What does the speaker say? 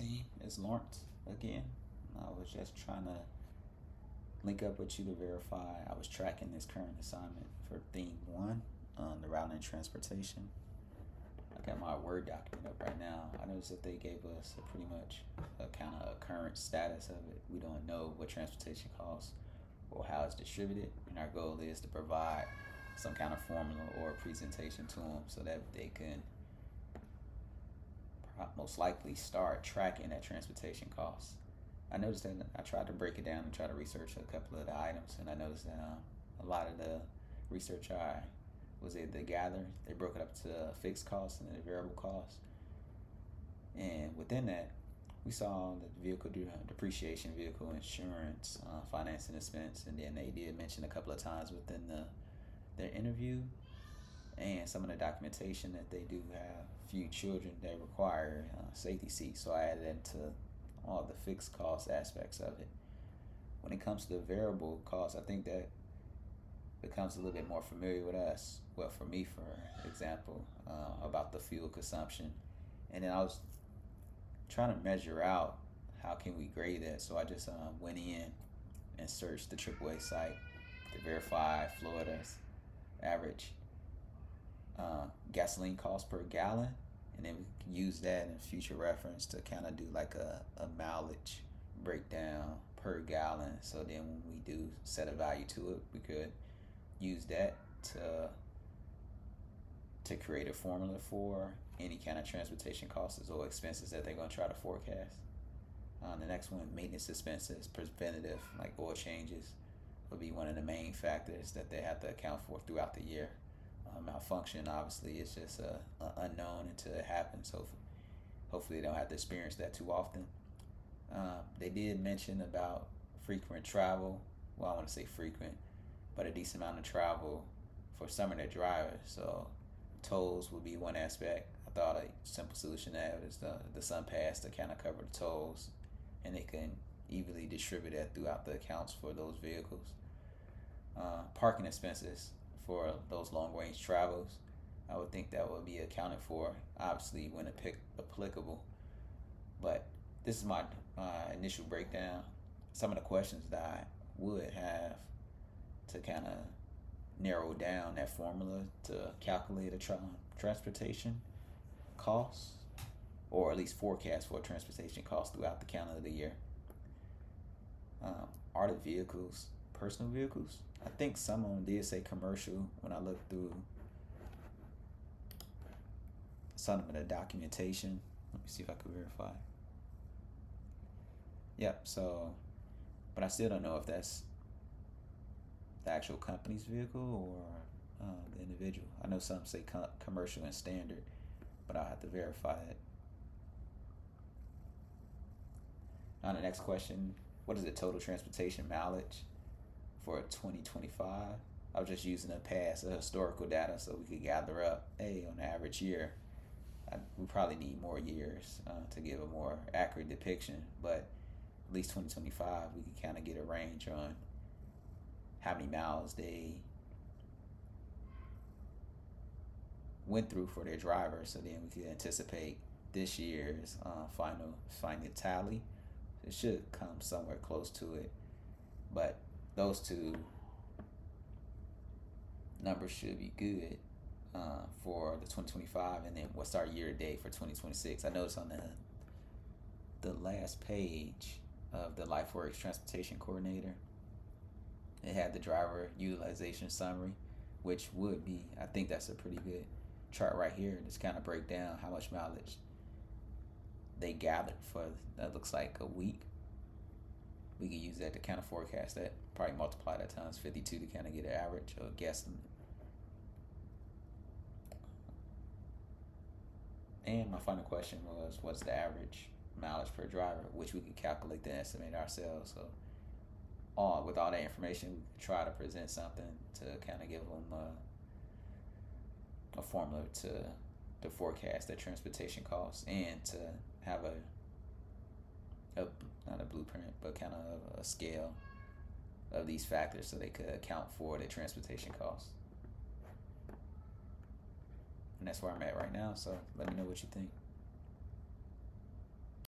team. It's Lawrence again. I was just trying to link up with you to verify. I was tracking this current assignment for theme one, the routing and transportation. I got my Word document up right now. I noticed that they gave us a pretty much a kind of a current status of it. We don't know what transportation costs or how it's distributed, and our goal is to provide some kind of formula or presentation to them so that they can most likely start tracking that transportation costs. I noticed that I tried to break it down and try to research a couple of the items, and I noticed that a lot of the research I was able to gather, they broke it up to fixed costs and then variable costs. And within that, we saw the vehicle depreciation, vehicle insurance, financing expense, and then they did mention a couple of times within their interview and some of the documentation that they do have few children that require safety seats. So I added into all the fixed cost aspects of it. When it comes to the variable costs, I think that becomes a little bit more familiar with us. Well, for me, for example, about the fuel consumption. And then I was trying to measure out how can we grade that. So I just went in and searched the AAA site to verify Florida's average gasoline cost per gallon, and then we can use that in future reference to kind of do like a mileage breakdown per gallon. So then when we do set a value to it, we could use that to create a formula for any kind of transportation costs or expenses that they're going to try to forecast. The next one, maintenance expenses, preventative, like oil changes, would be one of the main factors that they have to account for throughout the year. Malfunction, obviously, is just a unknown until it happens. So hopefully they don't have to experience that too often. They did mention about frequent travel. Well, I want to say frequent, but a decent amount of travel for some of their drivers. So tolls would be one aspect. I thought a simple solution to that is the Sun Pass to kind of cover the tolls, and they can evenly distribute that throughout the accounts for those vehicles. Parking expenses for those long range travels, I would think that would be accounted for, obviously when applicable. But this is my initial breakdown. Some of the questions that I would have to kind of narrow down that formula to calculate a transportation costs, or at least forecast for transportation costs throughout the calendar year. Are the vehicles personal vehicles? I think some of them did say commercial when I looked through some of the documentation. Let me see if I can verify. Yep, so, but I still don't know if that's the actual company's vehicle or the individual. I know some say commercial and standard, but I'll have to verify it. Now the next question, what is the total transportation mileage for 2025? I was just using the past historical data so we could gather up, on the average year. We probably need more years to give a more accurate depiction, but at least 2025 we can kind of get a range on how many miles they went through for their drivers, so then we can anticipate this year's final tally. It should come somewhere close to it, but those two numbers should be good for the 2025, and then what's our year to date for 2026. I noticed on the last page of the LifeWorks Transportation Coordinator, it had the driver utilization summary, which would be, I think that's a pretty good chart right here. Just kind of break down how much mileage they gathered for, that looks like a week. We could use that to kind of forecast that, probably multiply that times 52 to kind of get an average or guesstimate. And my final question was, what's the average mileage per driver, which we could calculate and estimate ourselves. So with all that information, we could try to present something to kind of give them a formula to forecast their transportation costs, and to have not a blueprint, but kind of a scale of these factors so they could account for their transportation costs. And that's where I'm at right now, so let me know what you think.